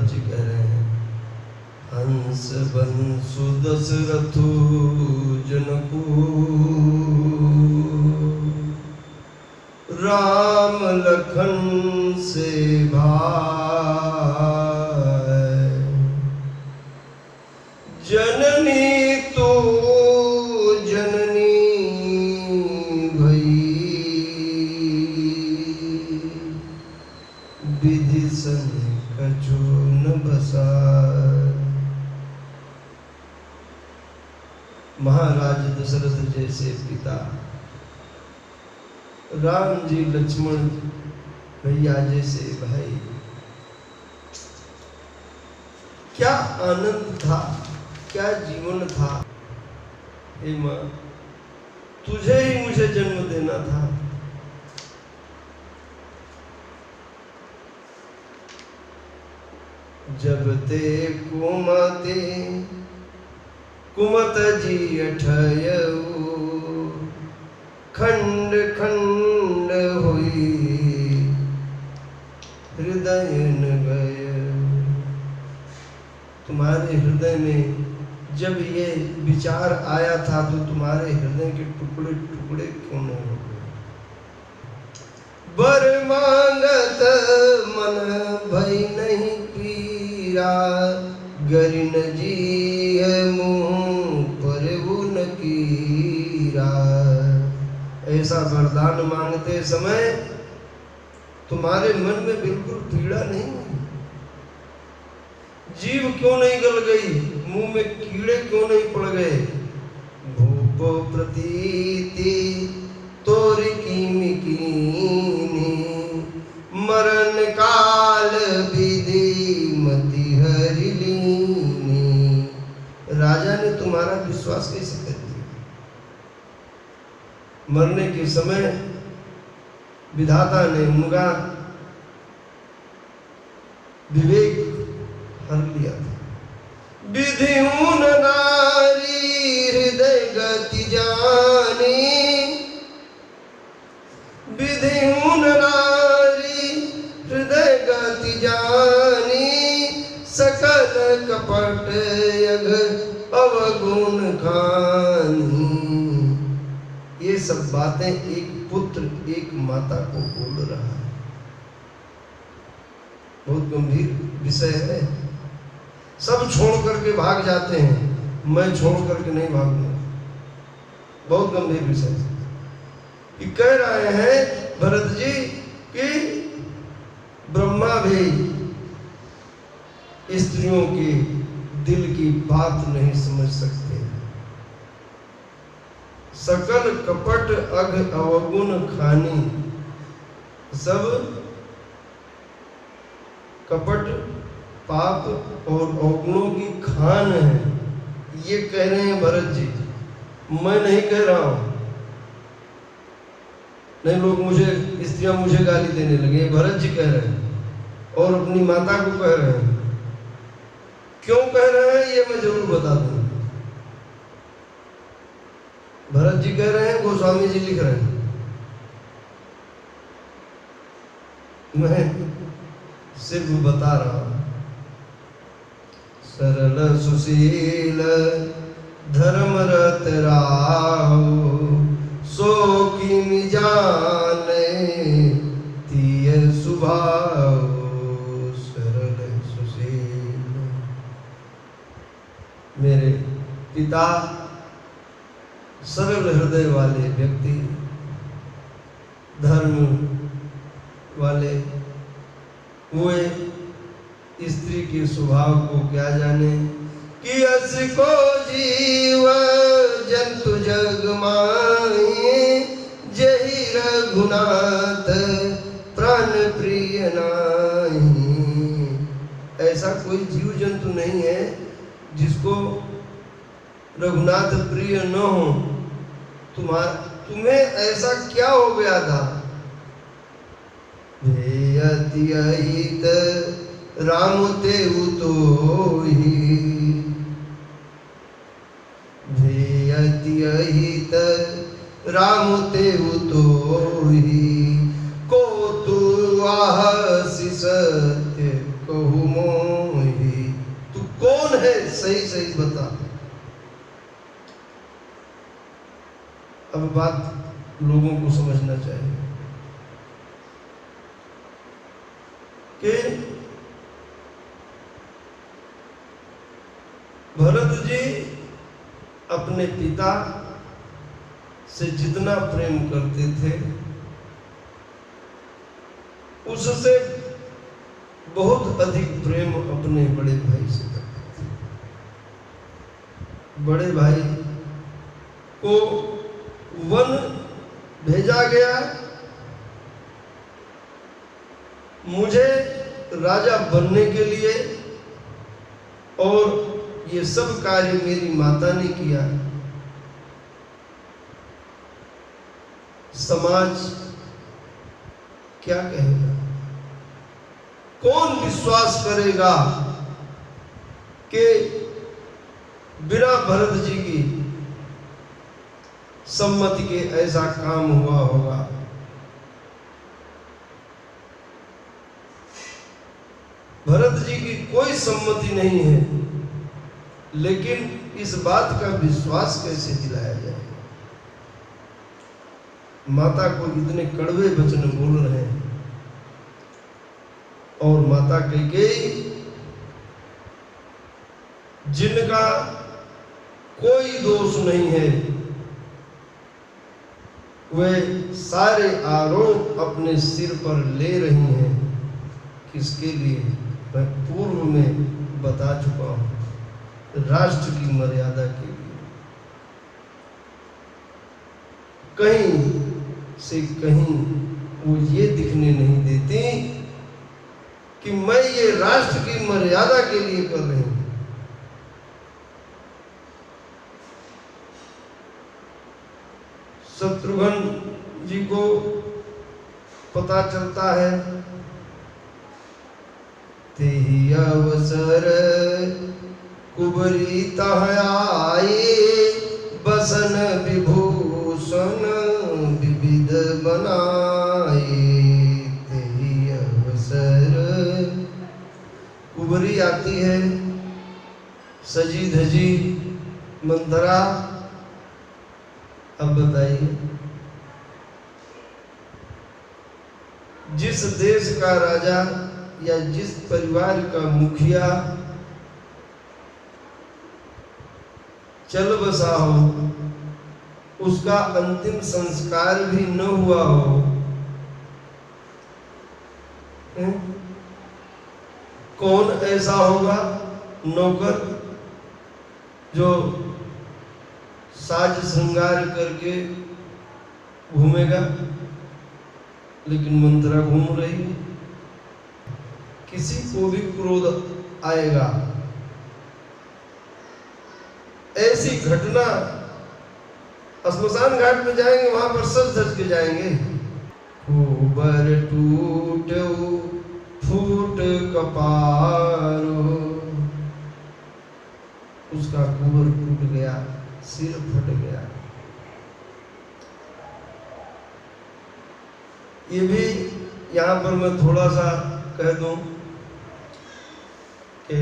जी कह रहे हैं, हंस बंसु दशरथु जनकू, राम लखन से भाई, जननी तो जननी भई, विधि सन कछु न बसाए। महाराज दशरथ जैसे पिता, राम जी लक्ष्मण भैया जैसे भाई, क्या आनंद था, क्या जीवन था। हे माँ, तुझे ही मुझे जन्म देना था। जब ते कुमते कुमत जी अठयऊ, खंड खंड हुई हृदय न गय। तुम्हारे हृदय में जब ये विचार आया था तो तुम्हारे हृदय के टुकड़े टुकड़े क्यों नहीं हो गए। बर मांगत मन भई नहीं पीरा, गरिन जी मुँह पर न कीरा। ऐसा वरदान मांगते समय तुम्हारे मन में बिल्कुल पीड़ा नहीं हुई, जीभ क्यों नहीं गल गई, मुंह में कीड़े क्यों नहीं पड़ गए। भूप प्रतीति तोरी कीनी कीनी, मरण काल विधि मति हरिलीनी। राजा ने तुम्हारा विश्वास कैसे कर दिया। मरने के समय विधाता ने उनका विवेक हर लिया था। विधिऊन नारी हृदय गति जानी, विधिऊन नारी हृदय गति जानी, सकल कपट यग अवगुण खानी। ये सब बातें एक पुत्र एक माता को बोल रहा है। बहुत गंभीर विषय है। सब छोड़ करके भाग जाते हैं, मैं छोड़ करके नहीं भागूंगा। बहुत गंभीर विषय है। कि कह रहे हैं भरत जी कि ब्रह्मा भी स्त्रियों के दिल की बात नहीं समझ सकते। सकल कपट अघ अवगुण खानी, सब कपट पाप और अवगुणों की खान है। ये कह रहे हैं भरत जी, मैं नहीं कह रहा हूं। नहीं, लोग मुझे, स्त्रियां मुझे गाली देने लगे, भरत जी कह रहे हैं और अपनी माता को कह रहे हैं। क्यों कह रहे हैं ये मैं जरूर बता दूं। भरत जी कह रहे हैं, गोस्वामी जी लिख रहे हैं। मैं सिर्फ बता रहा हूं। सरल सुशील धर्मरत राहो, सो किमि जाने तिय सुभाव। सरल सुशील, मेरे पिता सरल हृदय वाले व्यक्ति, धर्म वाले, हुए स्त्री के स्वभाव को क्या जाने। कि अस को जीव जंतु जग माही, जही रघुनाथ प्राण प्रिय नाही। ऐसा कोई जीव जंतु नहीं है जिसको रघुनाथ प्रिय न हो। तुम्हें ऐसा क्या हो गया था। भेयति अहित राम तेउ तोहि, भेयति अहित राम तेउ तोहि, को तु आहसि सत्य कहु मोहि। सही सही बता। अब बात लोगों को समझना चाहिए कि भरत जी अपने पिता से जितना प्रेम करते थे उससे बहुत अधिक प्रेम अपने बड़े भाई से करते थे। बड़े भाई को वन भेजा गया, मुझे राजा बनने के लिए, और ये सब कार्य मेरी माता ने किया। समाज क्या कहेगा? कौन विश्वास करेगा कि बिना भरत जी की सम्मति के ऐसा काम हुआ होगा? भरत जी की कोई सम्मति नहीं है, लेकिन इस बात का विश्वास कैसे दिलाया जाए? माता को इतने कड़वे वचन बोल रहे हैं, और माता कैकेयी जिनका कोई दोष नहीं है, वे सारे आरोप अपने सिर पर ले रही हैं। किसके लिए? मैं पूर्व में बता चुका हूं, राष्ट्र की मर्यादा के लिए। कहीं से कहीं वो ये दिखने नहीं देती कि मैं ये राष्ट्र की मर्यादा के लिए कर रही हूं। शत्रुघ्न जी को पता चलता है, तेहि अवसर कुबरी तह आए, बसन विभूषण विविध बनाए। तेहि अवसर कुबरी आती है, सजी धजी मंथरा। अब बताइए, जिस देश का राजा या जिस परिवार का मुखिया चल बसा हो, उसका अंतिम संस्कार भी न हुआ हो, कौन ऐसा होगा नौकर जो साज श्रृंगार करके घूमेगा? लेकिन मंथरा घूम रही है। किसी को भी क्रोध आएगा। ऐसी घटना श्मशान घाट में जाएंगे, वहां पर सज धज के जाएंगे। कुबर टूटो फूट कपारो, उसका कुबर टूट गया, सिर फट गया। ये भी यहाँ पर मैं थोड़ा सा कह दूं कि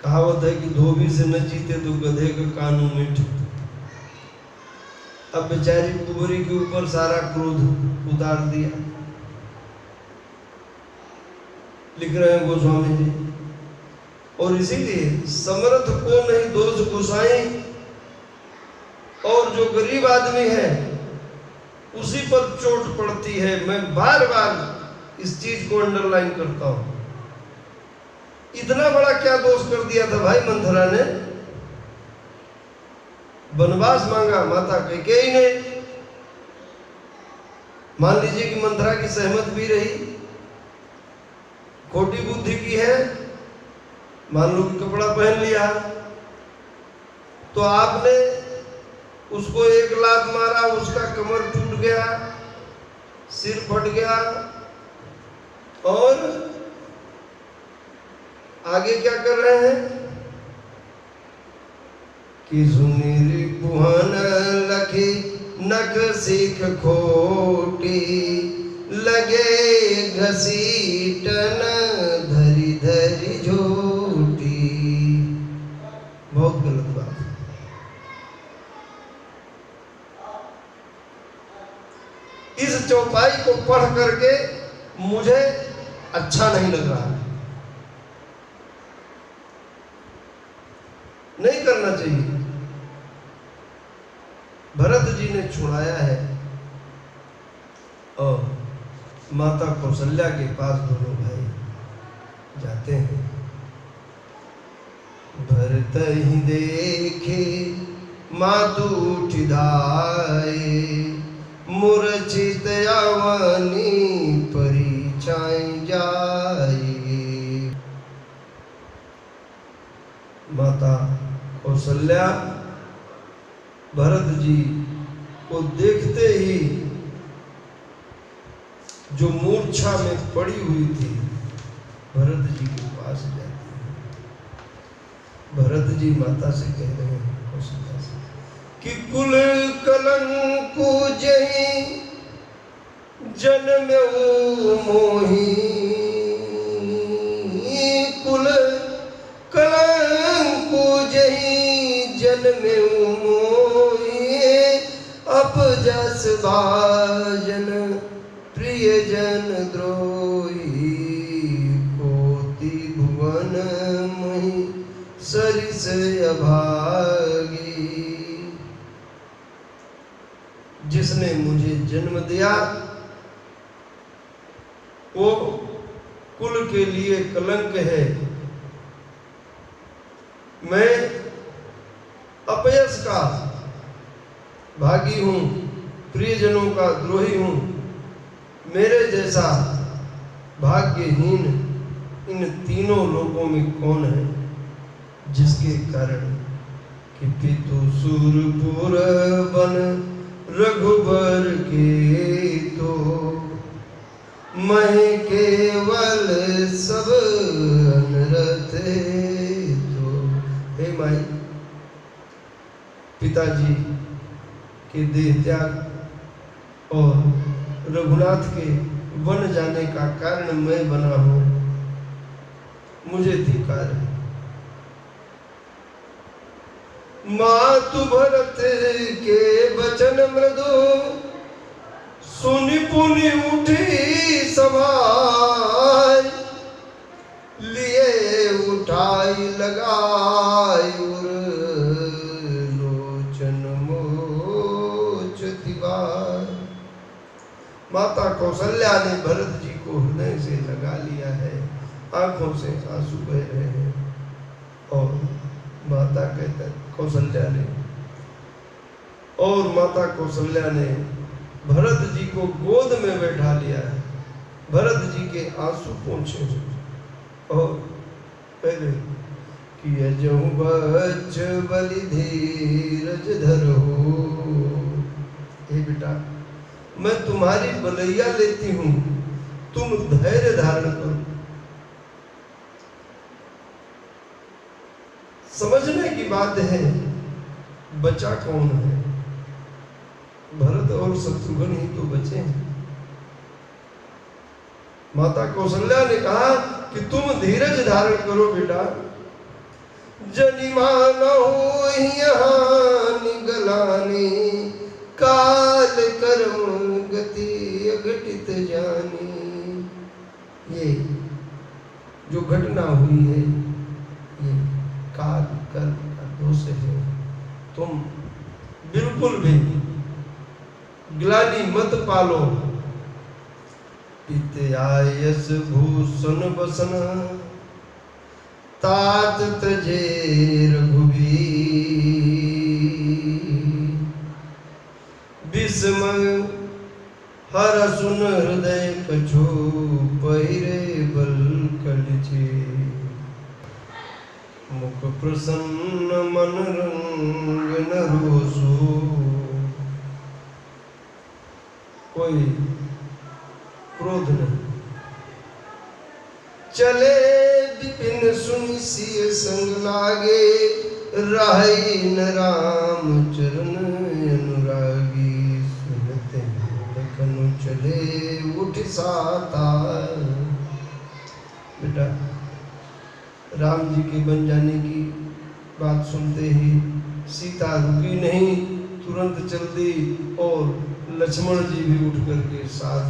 कहावत है कि धोबी से न जीते तो गधे का कानून मीठ। अब बेचारी कुबरी के ऊपर सारा क्रोध उतार दिया। लिख रहे हैं गोस्वामी जी, और इसीलिए समर्थ को नहीं दोष गोसाई, और जो गरीब आदमी है उसी पर चोट पड़ती है। मैं बार बार इस चीज को अंडरलाइन करता हूं। इतना बड़ा क्या दोष कर दिया था भाई मंथरा ने? वनवास मांगा माता कैकेयी ने। मान लीजिए कि मंथरा की सहमत भी रही, खोटी बुद्धि की है, मान लो कि कपड़ा पहन लिया, तो आपने उसको एक लात मारा, उसका कमर टूट गया, सिर फट गया, और आगे क्या कर रहे हैं कि सुनीर पुहन लखी नख सीख खोटी, लगे घसीटन धरी धरी झोटी। पढ़ करके मुझे अच्छा नहीं लग रहा है। नहीं करना चाहिए। भरत जी ने छुड़ाया है और माता कौशल्या के पास दोनों भाई जाते हैं। भरत ही देखे मातु उठिधाए, मूर्छित अवनी परिचाई जाए। माता कौशल्या भरत जी को देखते ही जो मूर्छा में पड़ी हुई थी भरत जी के पास जाती है। भरत जी माता से कह रहे हैं कौशल्या से कि कुल कलंक जही जन्म मोही, कुल कलंक जही जन्म मोही, अपजस भाजन प्रियजन द्रोही, कोटि भुवन मही सरिस अभागी। जिसने मुझे जन्म दिया वो कुल के लिए कलंक है। मैं अपयश का भागी हूं, प्रियजनों का द्रोही हूं। मेरे जैसा भाग्यहीन इन तीनों लोकों में कौन है, जिसके कारण कि पितु सुरपुर बन रघुबर के तो, मैं केवल सब अनरथ तो। हे माई, पिताजी के देह त्याग और रघुनाथ के वन जाने का कारण मैं बना हूं, मुझे धिक्कार है। मातु भरत के वचन मृदु, सुनि पुनि उठी सभाय, लिए उठाई लगाई उर लोचन मोच दिवार। माता कौशल्या ने भरत जी को हृदय से लगा लिया है, आंखों से आंसू बह रहे हैं। और माता कहते कौशल्या ने भरत जी को गोद में बैठा लिया है, भरत जी के आंसू पोंछे और कह रहे कि अजहु बच्च बलि धीरज धरो। हे बेटा, मैं तुम्हारी बलैया लेती हूं, तुम धैर्य धारण करो। समझने की बात है, बचा कौन है? भरत और शत्रुघ्न ही तो बचे हैं। माता कौशल्या ने कहा कि तुम धीरज धारण करो बेटा, जनि मानो यहाँ निगलानी, काल कर्म गति अघटित जानी। ये जो घटना हुई है ये काल कर्म का दोष है। तुम बिल्कुल भी ग्लानि मत पालो। पिते आयस भूषण बसन, तात तजे रघुवीर। विषम हर सुन हृदय कछो, पहिरे बल कलछे। मुख प्रसन्न मन रंग न रोसो। कोई क्रोध नहीं। चले विपिन सुनि सिय संग लागे, राही न राम चरण अनुरागी। सुनते लखन चले उठ साता। बेटा, राम जी के बन जाने की बात सुनते ही सीता रुकी नहीं, तुरंत चल दी और लक्ष्मण जी भी उठ करके साथ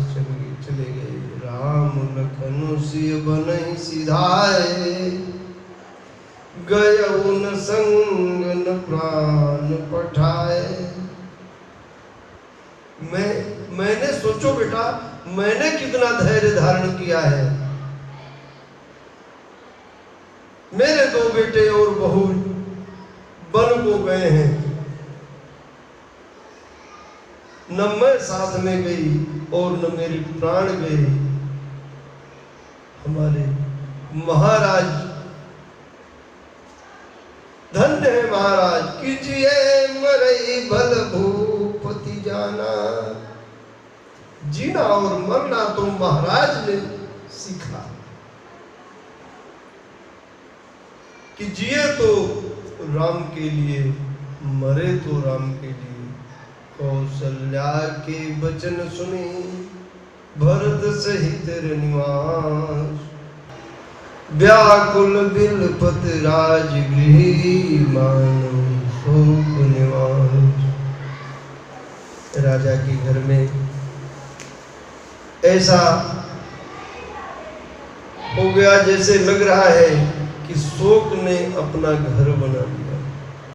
चले गए। राम लखन सिय बनहि सिधाए, गयउ न संग न प्राण पठाए। मैंने सोचो बेटा, मैंने कितना धैर्य धारण किया है। मेरे 2 बेटे और बहू वन को गए हैं, न मैं साथ में गई और न मेरे प्राण गए। हमारे महाराज धन्य है महाराज, कीजिए मरई भल भूपति जाना। जीना और मरना तो महाराज ने सीखा, कि जिए तो राम के लिए, मरे तो राम के लिए। कौशल्या के वचन सुनी, भरत सहित निवास। व्याकुल बिलपत राजगृह, मानो शोक निवास। राजा के घर में ऐसा हो गया जैसे लग रहा है कि शोक ने अपना घर बना लिया।